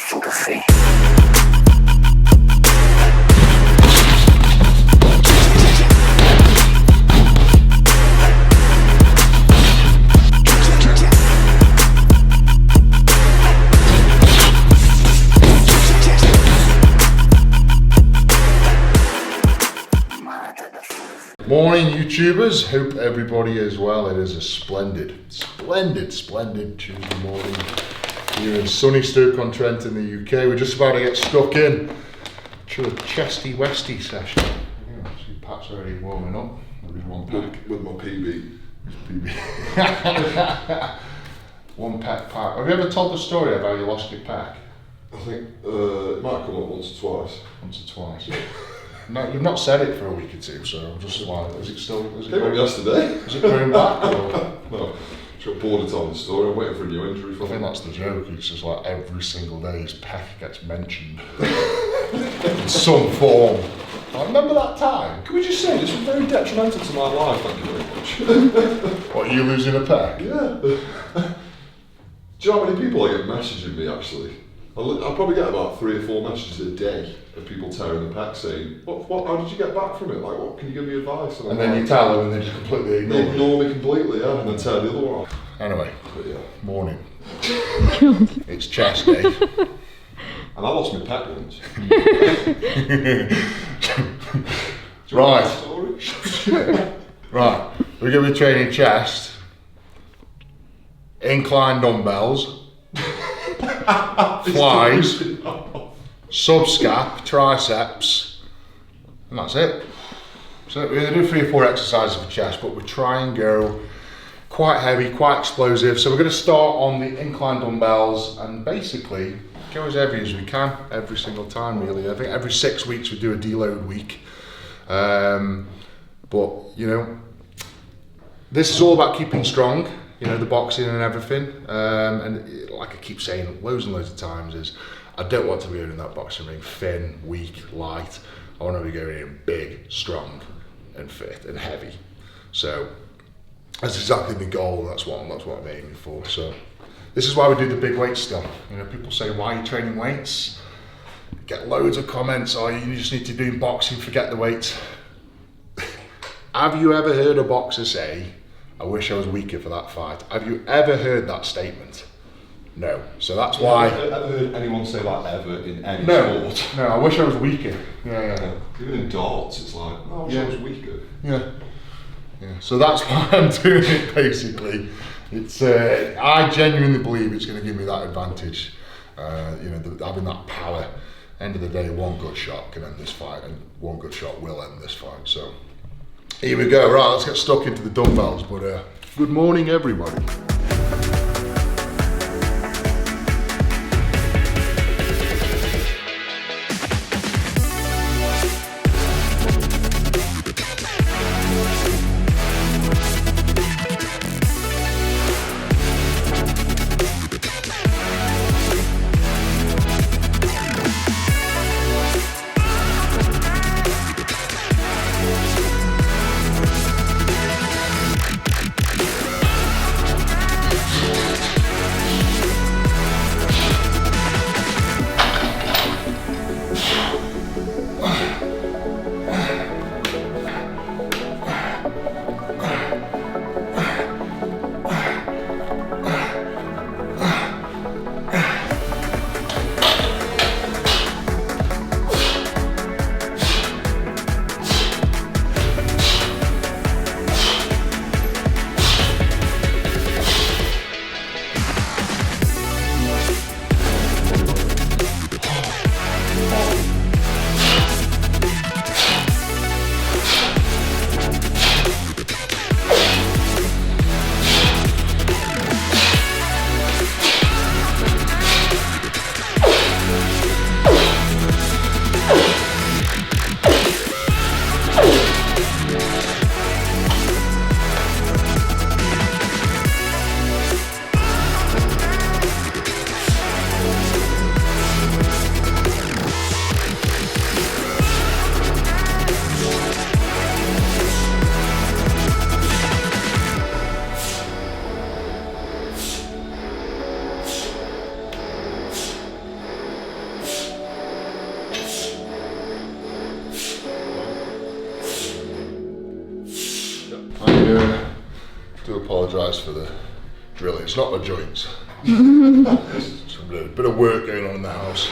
sympathy. Morning YouTubers, hope everybody is well. It is a splendid Tuesday morning here in sunny Stoke-on-Trent in the UK. We're just about to get stuck in to a chesty westy session. Yeah, see Pat's already warming up. Maybe one pack. With my PB. One pack. Have you ever told the story about how you lost your pack? I think it might come up once or twice. Once or twice. No, you've not said it for a week or two, so I'm just like, is it still? Is it Came up yesterday. Is it going back? Or? No, just got bored of telling the story. I'm waiting for a new injury for I think him. that's the joke. It's just like every single day his pec gets mentioned in some form. I remember that time. Can we just say this was very detrimental to my life? Thank you very much. What, you losing a pec? Yeah. Do you know how many people I get messaging me actually? I'll probably get about 3 or 4 messages a day of people tearing the pack saying, "What? How did you get back from it? Like, what? Can you give me advice?" And then you tell them, and they just completely ignore They ignore me completely, yeah, and then tear the other one off. Anyway, But yeah, morning. It's chest day. and I lost my pack once. Right. Story? Right. We're going to be training chest, incline dumbbells, flies, subscap, triceps, and that's it. So we're going to do 3 or 4 exercises for chest, but we try and go quite heavy, quite explosive. So we're going to start on the incline dumbbells and basically go as heavy as we can every single time really. I think every 6 weeks we do a deload week. But you know, this is all about keeping strong, you know, the boxing and everything. And like I keep saying loads and loads of times is, I don't want to be in that boxing ring thin, weak, light. I want to be going in big, strong, and fit and heavy. So that's exactly the goal. That's what I'm aiming for. So this is why we do the big weights still. You know, people say, "Why are you training weights?" Get loads of comments. "Oh, you just need to do boxing. Forget the weights." Have you ever heard a boxer say, "I wish I was weaker for that fight"? Have you ever heard that statement? No. So that's why. Have you ever heard anyone say that ever in any sport? No, I wish I was weaker. Yeah. Even in darts, it's like, "Oh, I wish I was weaker." Yeah. So that's why I'm doing it basically. It's I genuinely believe it's going to give me that advantage. You know, having that power. End of the day, one good shot can end this fight, and one good shot will end this fight. So here we go. Right, let's get stuck into the dumbbells. But good morning, everybody. to the drilling. It's not the joints. It's a bit of work going on in the house.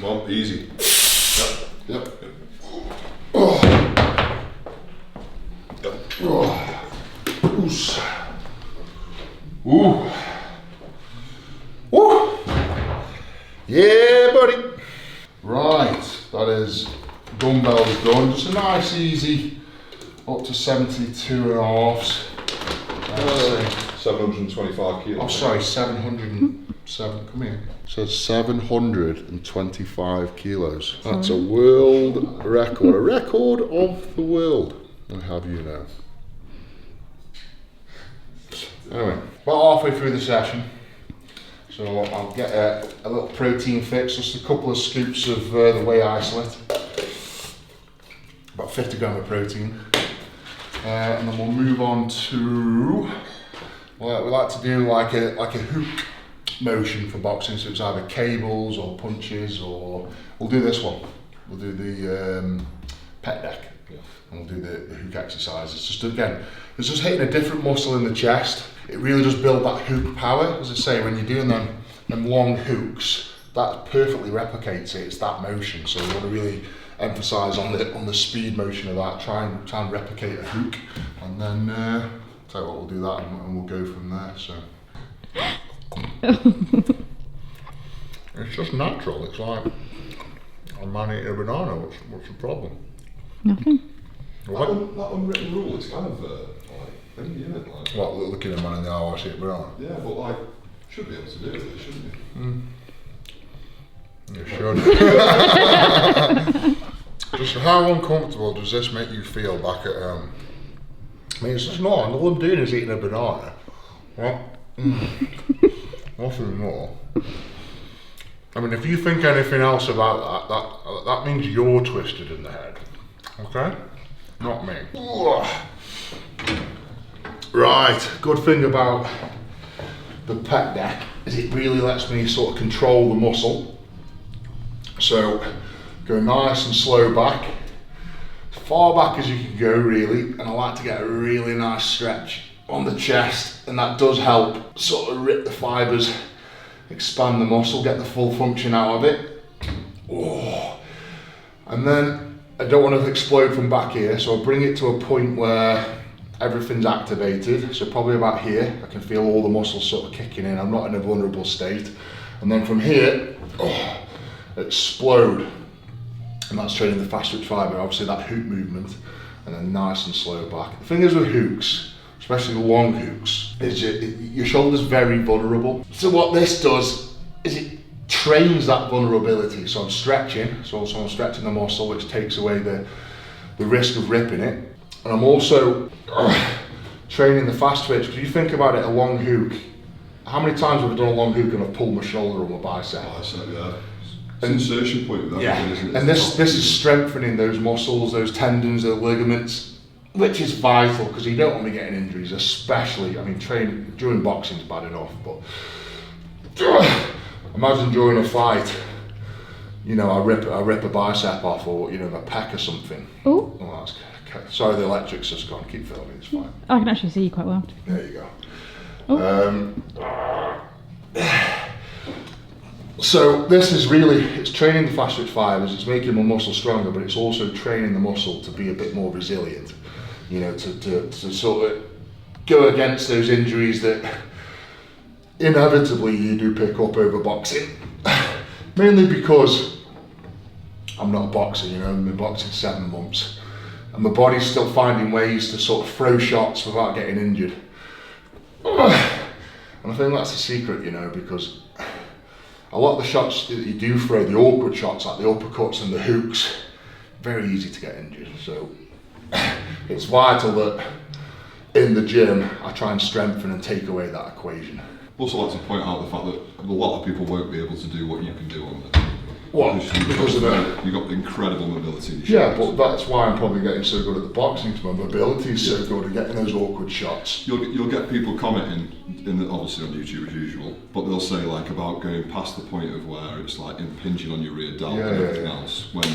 Well, easy. Yep. Oh. Yep. Oh. Oos. Ooh. Woo. Yeah, buddy. Right, that is dumbbells done. Just a nice, easy, up to 72.5s. 725 kilos. Oh, sorry, 707. Come here. So 725 kilos. That's a world record. A record of the world. I have you now. Anyway, about halfway through the session. So I'll get a little protein fix, just a couple of scoops of the whey isolate. About 50 gram of protein. And then we'll move on to, well, we like to do like a hook motion for boxing, so it's either cables or punches, or we'll do this one. We'll do the pec deck, and we'll do the hook exercise. It's just, again, it's just hitting a different muscle in the chest. It really does build that hook power. As I say, when you're doing them long hooks, that perfectly replicates it. It's that motion. So we want to really emphasize on the speed motion of that. Try and replicate a hook, and then tell you what, we'll do that, and we'll go from there. So. It's just natural. It's like a man eating a banana. What's the problem? Nothing. What? That unwritten rule is kind of like thingy, isn't it? Like, What, looking at a man in the eye while eating a banana? yeah, but like, should be able to do it, shouldn't you? You should. Just how uncomfortable does this make you feel back at home? I mean, it's just not. All I'm doing is eating a banana. What? Nothing more. I mean, if you think anything else about that means you're twisted in the head. Okay? Not me. Right, good thing about the pec deck is it really lets me sort of control the muscle. So, go nice and slow back. As far back as you can go, really, and I like to get a really nice stretch on the chest, and that does help sort of rip the fibres, expand the muscle, get the full function out of it. Oh. And then I don't want to explode from back here, so I'll bring it to a point where everything's activated. So probably about here, I can feel all the muscles sort of kicking in. I'm not in a vulnerable state. And then from here, explode. And that's training the fast twitch fibre, obviously that hook movement, and then nice and slow back. The thing is with hooks, especially long hooks, is your shoulder's very vulnerable. So what this does is it trains that vulnerability. So I'm stretching, so also I'm stretching the muscle, which takes away the risk of ripping it. And I'm also training the fast twitch, because you think about it, a long hook, how many times have I done a long hook and I've pulled my shoulder or my bicep? Bicep, yeah. Insertion point with that, yeah. isn't it? And this is strengthening those muscles, those tendons, those ligaments, which is vital, because you don't want to be getting injuries, especially, I mean, training during boxing is bad enough, but imagine during a fight, you know, I rip a bicep off, or, you know, my pec or something. Oh. Oh, that's okay. Sorry, the electric's just gone. Keep filming, it's fine. I can actually see you quite well. There you go. Oh. So this is really, it's training the fast twitch fibers, it's making my muscle stronger, but it's also training the muscle to be a bit more resilient, you know, to sort of go against those injuries that inevitably you do pick up over boxing. Mainly because I'm not a boxer, you know, I've been boxing 7 months, and my body's still finding ways to sort of throw shots without getting injured. And I think that's the secret, you know, because a lot of the shots that you do throw, the awkward shots like the uppercuts and the hooks, very easy to get injured. So it's vital that in the gym I try and strengthen and take away that equation. Also like to point out the fact that a lot of people won't be able to do what you can do on the What? Because of that? You've got incredible mobility in your Yeah, shoulders. but that's why I'm probably getting so good at the boxing, because my mobility is so good at getting those awkward shots. You'll get people commenting, obviously on YouTube as usual, but they'll say like about going past the point of where it's like impinging on your rear delt and everything else. When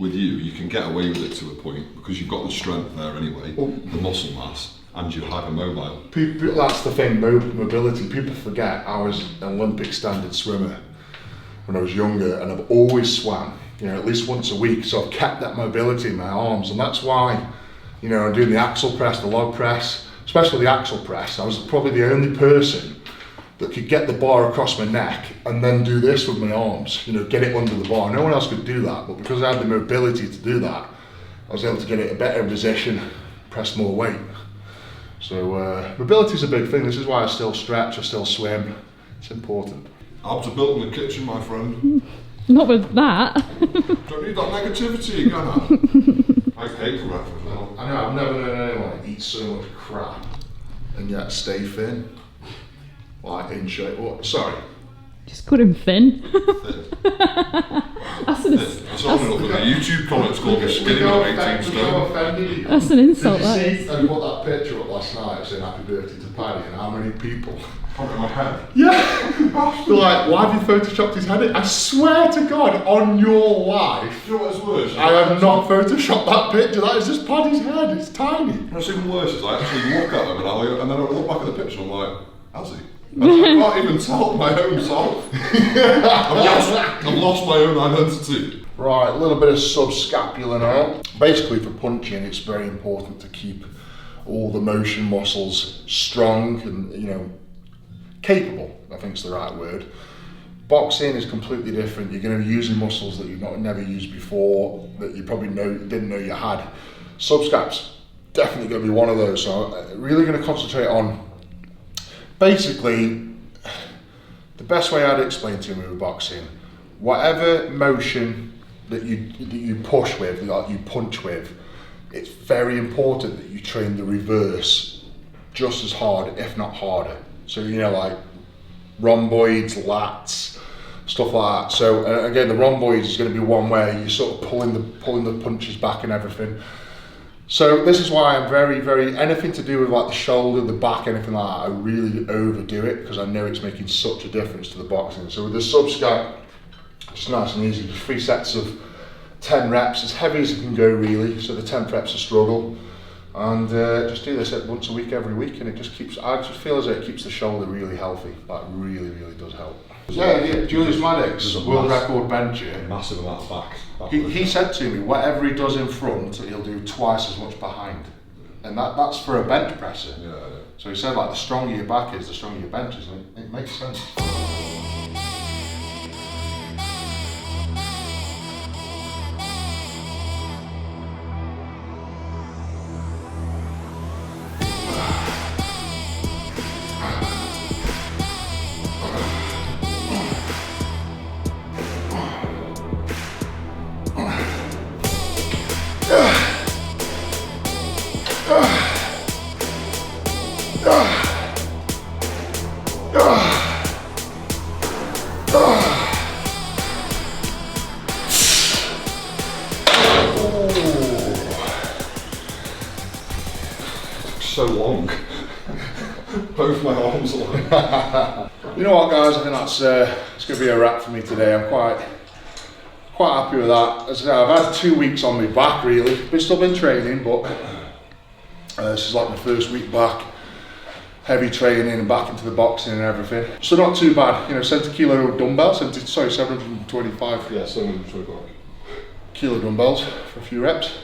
with you can get away with it to a point because you've got the strength there anyway, the muscle mass, and you're hypermobile. People, that's the thing, mobility. People forget I was an Olympic standard swimmer when I was younger, and I've always swam, at least once a week, so I've kept that mobility in my arms, and that's why, I'm doing the axle press, the log press, especially the axle press. I was probably the only person that could get the bar across my neck and then do this with my arms, get it under the bar. No one else could do that, but because I had the mobility to do that, I was able to get it a better position, press more weight. So mobility is a big thing. This is why I still stretch, I still swim. It's important. Abs are built in the kitchen, my friend. Not with that. Don't need that negativity, can I? I hate breakfast now. I know, I've never known anyone eat so much crap and yet stay thin. Like in shape. Oh, sorry. Just call him Finn. Thin. That's an That's on enough with the YouTube comments called me skinny man 18 stone. That's an insult, Did that you see, is. I put that picture up last night saying happy birthday to Paddy, and how many people? Comment in my head. Yeah! They're like, why have you photoshopped his head in? I swear to God, on your life, You know what's worse? I have not photoshopped that picture. That is just Paddy's head, it's tiny. What's even worse is I actually look at them and then I look back at the picture and I'm like, has he? I can't even tell my own self. I've lost my own identity. Right, a little bit of subscapular now. Basically for punching, it's very important to keep all the motion muscles strong and, capable, I think is the right word. Boxing is completely different. You're going to be using muscles that you've never used before, that you probably didn't know you had. Subscaps, definitely going to be one of those. So I'm really going to concentrate on, basically, the best way I'd explain to you with boxing, whatever motion that you push with, like you punch with, it's very important that you train the reverse just as hard, if not harder. So, like rhomboids, lats, stuff like that. So again, the rhomboids is going to be one where you're sort of pulling the punches back and everything. So this is why I'm very, anything to do with like the shoulder, the back, anything like that, I really overdo it because I know it's making such a difference to the boxing. So with the subscap, it's nice and easy, just 3 sets of 10 reps, as heavy as you can go really, so the 10th rep's a struggle. And just do this once a week, every week, and it just keeps, I just feel as though it keeps the shoulder really healthy. Like really does help. Yeah, Julius Maddox, world record bencher. Massive amount of back. He said to me, whatever he does in front, he'll do twice as much behind. And that's for a bench presser. Yeah. So he said, like, the stronger your back is, the stronger your bench is, and it makes sense. So long. Both my arms are long. You know what, guys? I think that's it's going to be a wrap for me today. I'm quite happy with that. As I say, I've had 2 weeks on my back really. Still been training, but this is like my first week back. Heavy training and back into the boxing and everything. So not too bad. 70 kilo dumbbells. 725. Yeah, 725 kilo dumbbells for a few reps,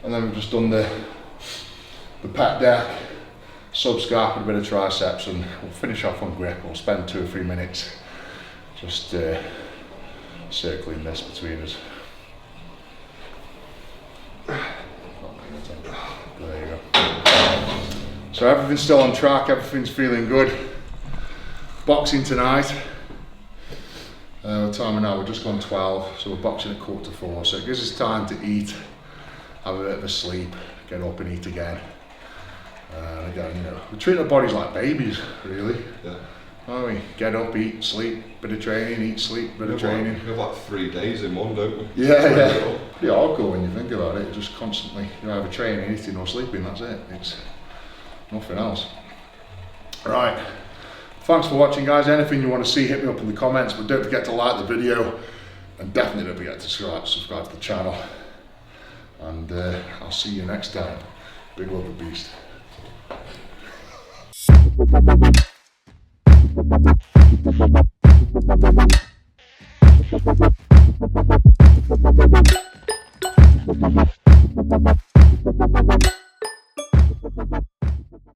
and then we've just done the pec deck, subscap and a bit of triceps, and we'll finish off on grip. We'll spend 2 or 3 minutes just circling this between us. There you go. So everything's still on track, everything's feeling good. Boxing tonight. What time are we now? We're just gone 12, so we're boxing at 3:45, so it gives us time to eat, have a bit of a sleep, get up and eat again. And again, we treat our bodies like babies, really. Yeah. Oh, we get up, eat, sleep, bit of training, eat, sleep, bit of training. We have like 3 days in one, don't we? Yeah. Pretty hardcore when you think about it. Just constantly, either training, eating or sleeping, that's it. It's nothing else. Right. Thanks for watching, guys. Anything you want to see, hit me up in the comments, but don't forget to like the video and definitely don't forget to subscribe to the channel. And I'll see you next time. Big love, beast.